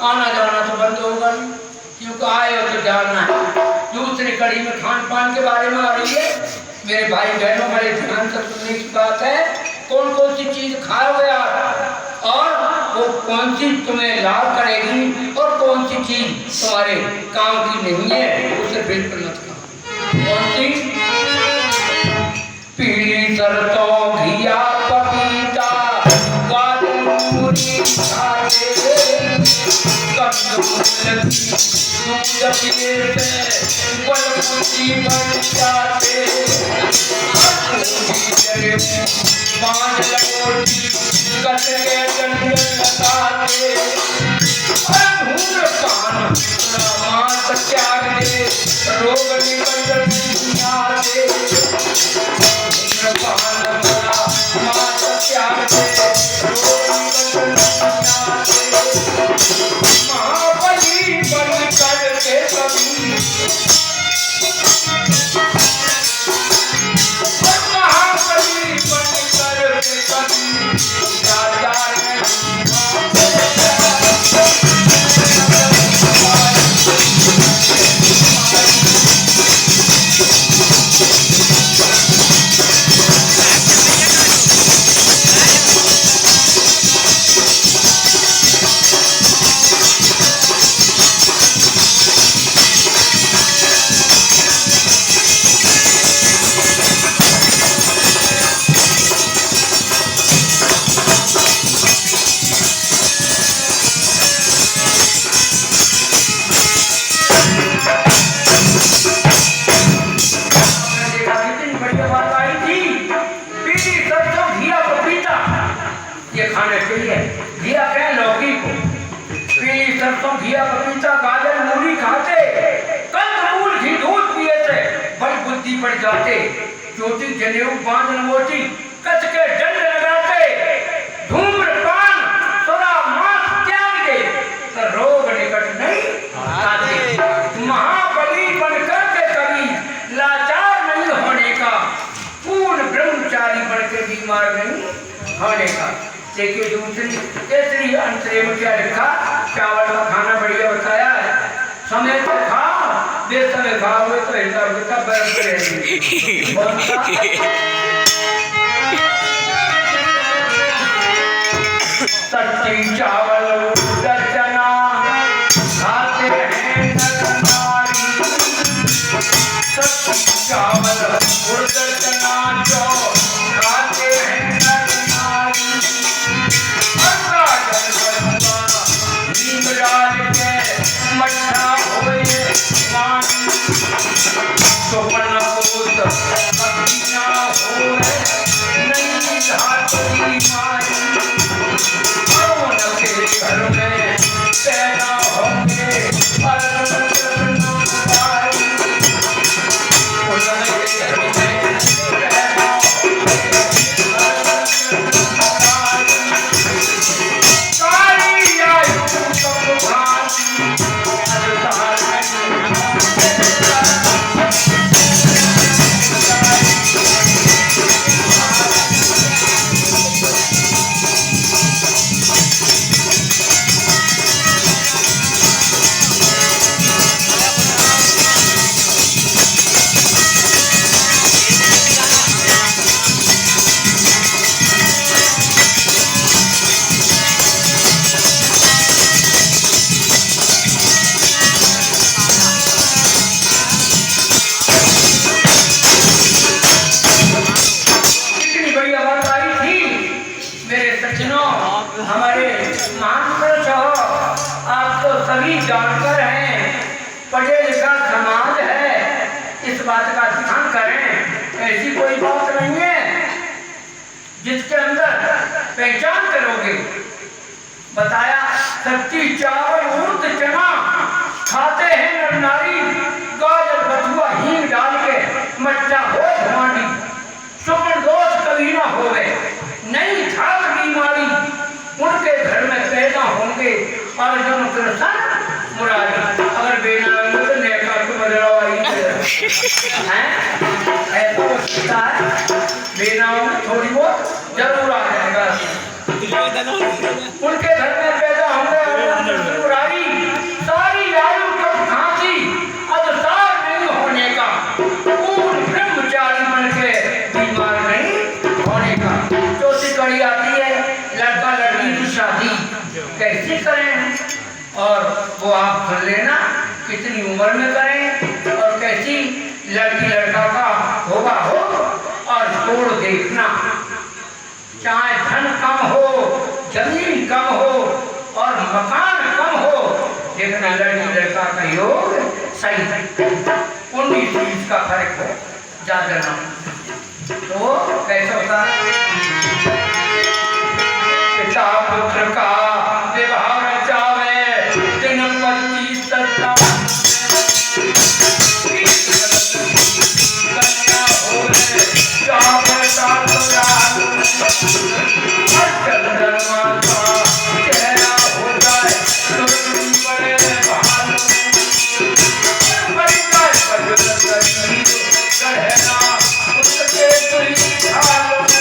आना जाना तो बंद होगा नहीं, क्योंकि आए हो तो जानना है। दूसरी कड़ी में खान पान के बारे में आ रही है। मेरे भाई बहनों, बड़े ध्यान से सुनने की बात है। कौन कौन सी चीज खाओगे आप और वो कौन सी तुम्हें लाभ करेगी और कौन सी चीज तुम्हारे काम की नहीं है, उसे बिल्कुल मत खाओ। कौन सी? पीली सरसों घिया पपीता काजूरी खाते जाते, चोटी जनेऊ बांध लंगोटी कच के डंड लगाते, धूम्रपान शराब मांस त्याग दे तो रोग निकट नहीं आते। महाबली बनकर के कभी लाचार नहीं होने का, पूर्ण ब्रह्मचारी बनकर बीमार नहीं होने का। देखिए दूसरी तीसरी अंतरे में क्या लिखा? चावल का खाना बढ़िया बताया है, समय से खाओ, बेसमय खाओगे तो हिसाब किताब बरत रहेगी। सब्जी चावल उड़द चना खाते हैं नर नारी। सब्जी चावल उड़द चना जो खाते हैं नर नारी। अरसा जल बनुआ नीम डाल के मट्ठा होए पानी। सुपन पूत पत्नियां होए नई धातरी मारी। कौन के घर में पैदा होंगे अरन वारी। उनके घर में पैदा होंगे अरन वारी। काली आयु सब भांति अवतार हमारे महापुरुष हो। आप तो सभी जानकर हैं, पढ़े लिखा समाज है, इस बात का ध्यान करें। ऐसी कोई बात नहीं है जिसके अंदर पहचान करोगे। बताया सब्जी चावल उड़द चना खाते हैं नर नारी। गाजर बथुआ हींग डाल के मट्ठा हो धुआंडी। सुपन दोष कभी ना होवे नहीं खात बीमारी। उनके घर में पैदा होंगे और जन कृष्ण मुरारी। अगर बेना तो नेका को बदलावाई हैं ऐसा होता है। बेना में थोड़ी बहुत जरूर आ जाएगा। उनके घर में पैदा होंगे और मुरारी। सारी आयु कब खांसी अवसार नहीं होने का। पूर्ण ब्रह्मचारी बन के बीमार नहीं होने का। चौथी कड़ी आती है लड़का लड़की की शादी कैसे करें, और वो आप सुन लेना कितनी उम्र में करें और कैसी लड़की लड़का का होगा हो। और तोड़ देखना, चाहे धन कम हो जमीन कम हो और मकान कम हो, देखना लड़की लड़का का योग सही है। 19-20 का फर्क हो ज्यादा ना। तो कैसा होता है पिता पुत्र का विवाह रचावे दिन 25 कन्या होवे चावे सात रात। चंद्रमा का चेहरा होता है सुरती बड़े बहाल। परिचय गहना उसके तुई हाल में।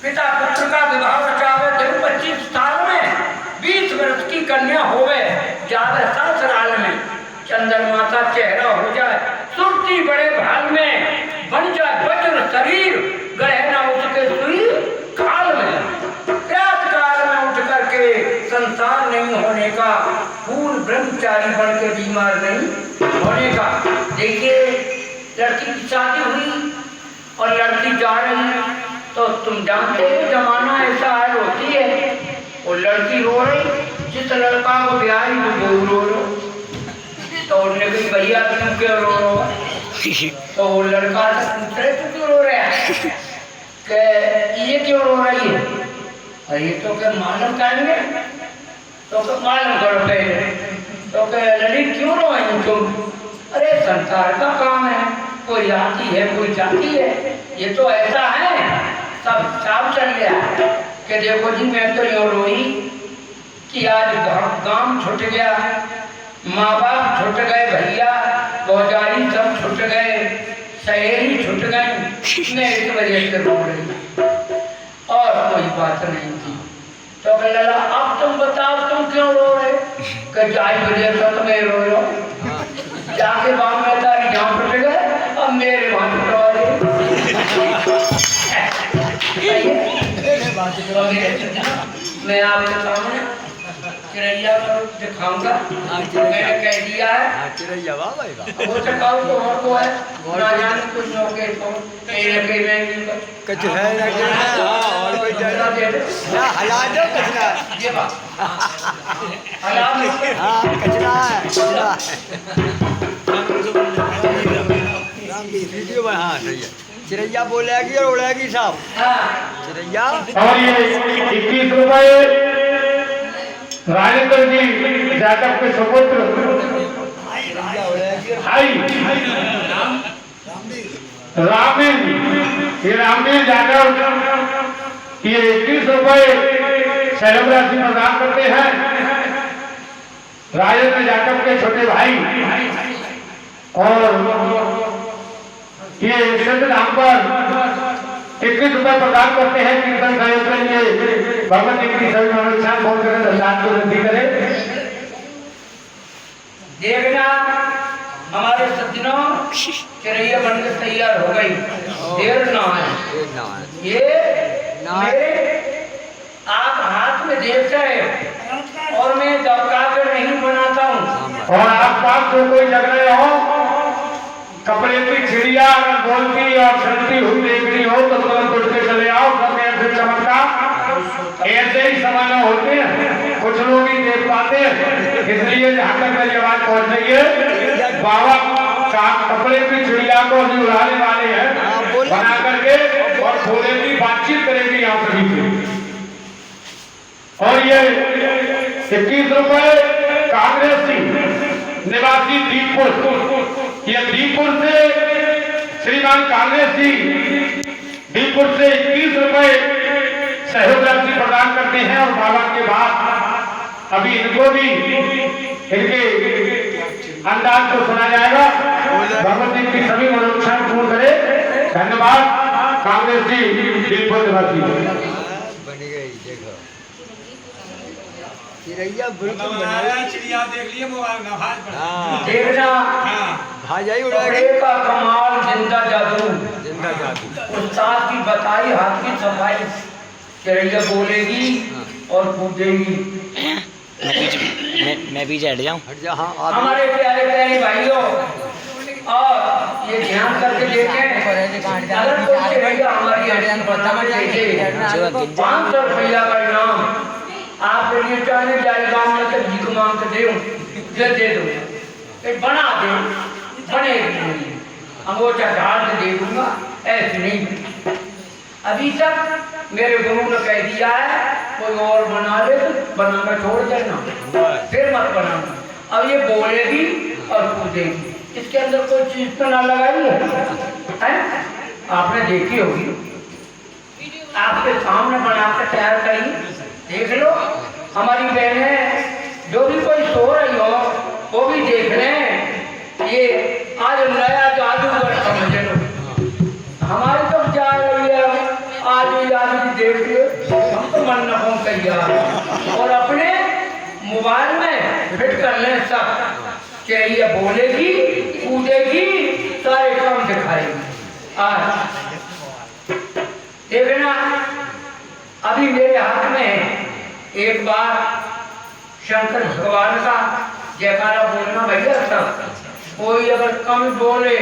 पिता पुत्र का विवाह रचावे दिन 25 साल में 20 वर्ष की कन्या होवे ज्यादा ससुराल में। चंद्रमा का चेहरा हो जाए सुरती बड़े भाल में। बन जाए वज्र शरीर गढ़े ना उसके सुई काल में। प्रात काल में उठ करके संसार नहीं होने का। पूर्ण ब्रह्मचारी बन के बीमार नहीं होने का। देखिए लड़की की शादी हुई और लड़की जा रही तो तुम जानते हो जमाना ऐसा हाल होती है। वो लड़की रो रही, जिस लड़का को ब्याह वो रो रो। तो उन्होंने कही भैया तुम क्यों रो रहे हो? तो वो लड़का से पूछ रहे तू क्यों रो रहा है? कि ये क्यों रो रही है? अरे तो क्या मालूम करेंगे? तो क्या मालूम करो पहले? तो क्या लड़की क्यों रो रही हो तुम? अरे संसार का काम है, कोई आती है कोई जाती है, ये तो ऐसा है सब साफ चल गया कि देखो जी मैं तो यूँ रोई कि आज गांव छूट गया, माँ बाप छूट गए, भैया भौजाई सब छूट गए, सहेली छूट गई, मैं इस वजह से रो रही और कोई बात नहीं थी। तो लला अब तुम बताओ तुम क्यों रो रहे? कि जाई वजह से तो मैं रो रहा हूँ, जाके बाप में तारी जहाँ छूट गए अब मेरे वहाँ छुटवा मैं आपके सामने चिड़ैया को दिखाऊंगा, मैंने कह दिया है चिड़ैया वो चकाऊ तो और को है ना जाने कुछ नौके तो मेरे में कुछ है ना और कोई ना दे दो ना हला दो कचरा ये बात हला हाँ कचरा राम की वीडियो में हाँ सही है चिड़ैया बोलेगी और उड़ेगी साहब चिड़ैया और ये 21 रुपए राजेंद्र जी जाटव के सुपुत्र भाई रामेन ये रामेन जाटव ये 21 रुपए सहयोग राशि प्रदान करते हैं राजेंद्र जाटव के छोटे भाई और ये सिद्ध नाम पर 21 रुपए प्रदान करते हैं कीर्तन सहयोग के लिए भगवत जी की सभी मनोकामनाएं पूर्ण करें दर्शन को वृद्धि करें। देखना हमारे सज्जनों चिड़ैया बनकर तैयार हो गई, देर ना है ये मेरे आप हाथ में देख रहे और मैं दबका कर नहीं बनाता हूँ और आप पास जो कोई लग रहे हो कपड़े की चिड़िया अगर बोलती और चलती हुई देखनी हो तो तुरंत उठ के चले आओ। सब ऐसे चमत्कार ऐसे ही समय होते हैं, कुछ लोग ही देख पाते हैं, इसलिए जहाँ तक मेरी आवाज पहुँच रही है बाबा का कपड़े की चिड़िया को भी उड़ाने वाले हैं बना करके और बोलेगी बातचीत करेगी यहाँ सभी से। और ये 21 रुपए कांग्रेसी निवासी दीपपुर ये दीपपुर से श्रीमान कांग्रेस जी दीपपुर से 21 रुपए सहयोग राशि प्रदान करते हैं और बाबा के बाद अभी इनको भी इनके अंदाज को सुना जाएगा। भगवत जी की सभी मनोकामनाएं पूर्ण करे। धन्यवाद कांग्रेस जी दीपपुर निवासी बनी गई देखो चिड़ैया बिल्कुल बनाई चिड़िया देख लिए मोबाइल में भाज पड़ा हाँ देखना भाजाई कपड़े उड़ेगी का कमाल जिंदा जादू जिंदा जादू उस्ताद की बताई हाथ की सफाई चिड़ैया बोलेगी और कूदेगी। मैं भी हट जाऊं हट जा हाँ आप हमारे प्यारे प्यारे भाइयों और ये ध्यान करके देखें अगर कोई चिड़ैया हमारी हरियाणा पर 500 रुपया का इनाम आपके लिए चाहने जाए गाँव में तो भीख मांग के दे दो एक बना दे बनेगी अंगोछा झाड़ के दे दूंगा ऐसे नहीं। अभी तक मेरे गुरु ने कह दिया है कोई और बना ले तो बनाना छोड़ देना फिर मत बनाना। अब ये बोलेगी और कूदेगी, इसके अंदर कोई चीज तो ना लगाई है? आपने देखी होगी, आपके सामने बना कर तैयार करी देख लो। हमारी बहनें जो भी कोई सो रही हो वो भी देख लें, ये आज नया जादूगर समझ लो। हमारी तो जा रही है आज भी देख लो, हम तो मन न फोन तैयार और अपने मोबाइल में फिट कर लें सब। चाहिए बोलेगी कूदेगी सारे काम दिखाएगी। आज देखना अभी मेरे हाथ में एक बार शंकर भगवान का जयकारा बोलना भैया सब। कोई अगर कम बोले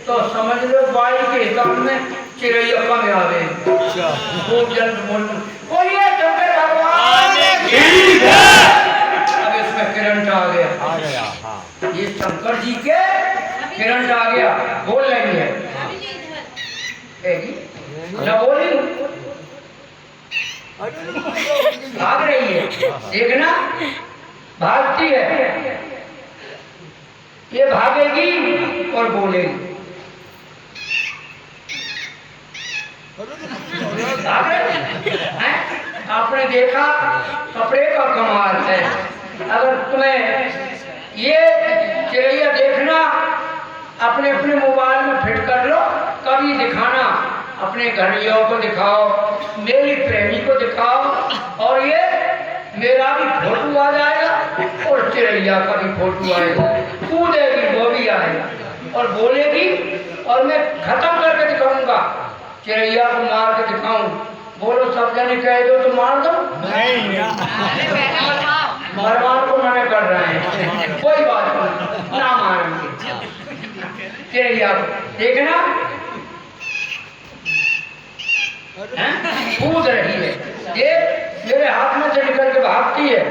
तो समझ लो बाई के हिसाब में चिड़ैया कम आवे। खूब जल्द बोलना बोलिए शंकर भगवान। अब इसमें करंट आ गया हाँ ये शंकर जी के किरण आ गया, बोल रही है ना, बोली भाग रही है, देखना भागती है, ये भागेगी और बोलेगी। भाग रही है? आपने देखा कपड़े का कमाल है। अगर तुम्हें ये चिड़ैया देखना, अपने अपने मोबाइल में फिट कर लो, कभी दिखाना, अपने घरियों को दिखाओ, मेरी प्रेमी को दिखाओ, और ये मेरा भी फोटो आ जाएगा और चिड़ैया का भी फोटो आएगा, कूदेगी वो भी आएगा और बोलेगी, और मैं खत्म करके दिखाऊंगा, चिड़ैया को मार के दिखाऊं। बोलो सब जने कह दो तो मार दो, मरवार को मना कर रहे हैं, कोई बात नहीं, ना मारेंगे चिड़ैया को। देखना कूद रही है, ये मेरे हाथ में से निकल के भागती है,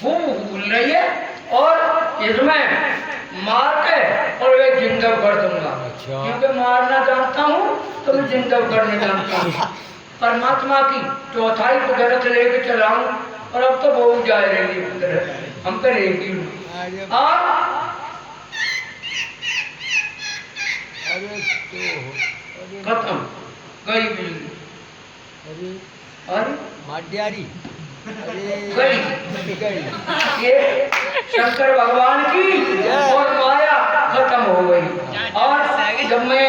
भूल रही है, और इसमें मार के और वे जिंदा कर दूंगा, क्योंकि मारना जानता हूँ तो मैं जिंदा करने जानता हूँ। परमात्मा की चौथाई कुदरत लेके चलाऊं, और अब तो बहुत जा रही है कुदरत, हम तो रहेगी और खत्म गई बिजली, अरे माड्यारी गई। ये शंकर भगवान की और माया खत्म हो गई, और जब मैं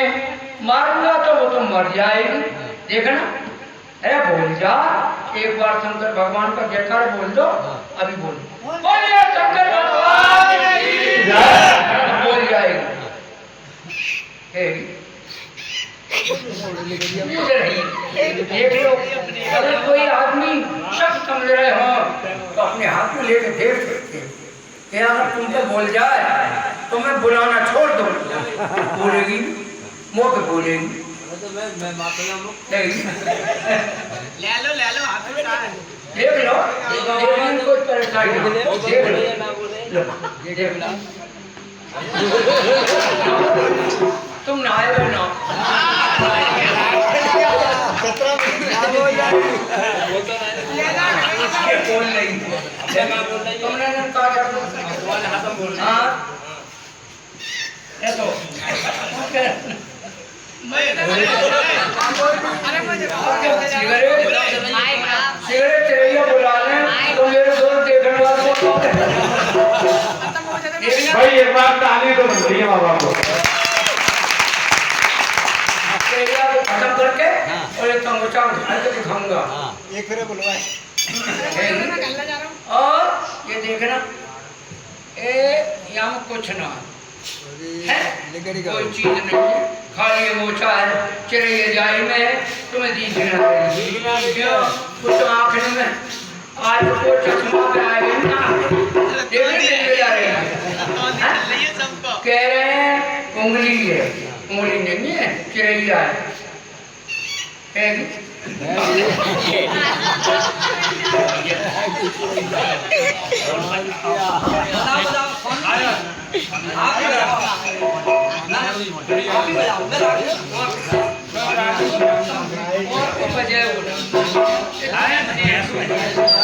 मारूंगा तो वो तो मर जाएगी। देखना, अरे बोल जा एक बार शंकर भगवान का जयकार बोल दो, अभी बोल, बोलिए शंकर भगवान की जय, बोल जाएगी। देख लो, अगर कोई आदमी शक समझ रहे हो तो अपने हाथ में लेके देख सकते हैं। अगर तुमको बोल जाए तो मैं बुलाना छोड़ दूँ, बोलेगी मुँह पे बोलेगी, ले लो हाथ में देख लो, देखने कोई परेशानी नहीं, देख लो तुम नहाए ना, बोल नहीं तुमने कहा, तो सिगरेट चिड़ैया बुला लें तो मेरे दोस्त देखने वाले को भाई एक बार ताली तो बनती है बाबा को। चिड़ैया को खत्म करके और एक तंगोचा उठा के दिखाऊंगा, एक फिर बुलवाए और ये देखना, यहाँ कुछ ना है, कोई चीज नहीं है, खाली ये मोचा है, चिड़ैया जाई में है, तुम्हें दिखना क्यों कुछ आंखने में आज को चश्मा पे आएगी ना, देखने जा रहे हैं, कह रहे हैं उंगली है, उंगली नहीं है, चिड़ैया है। बताओ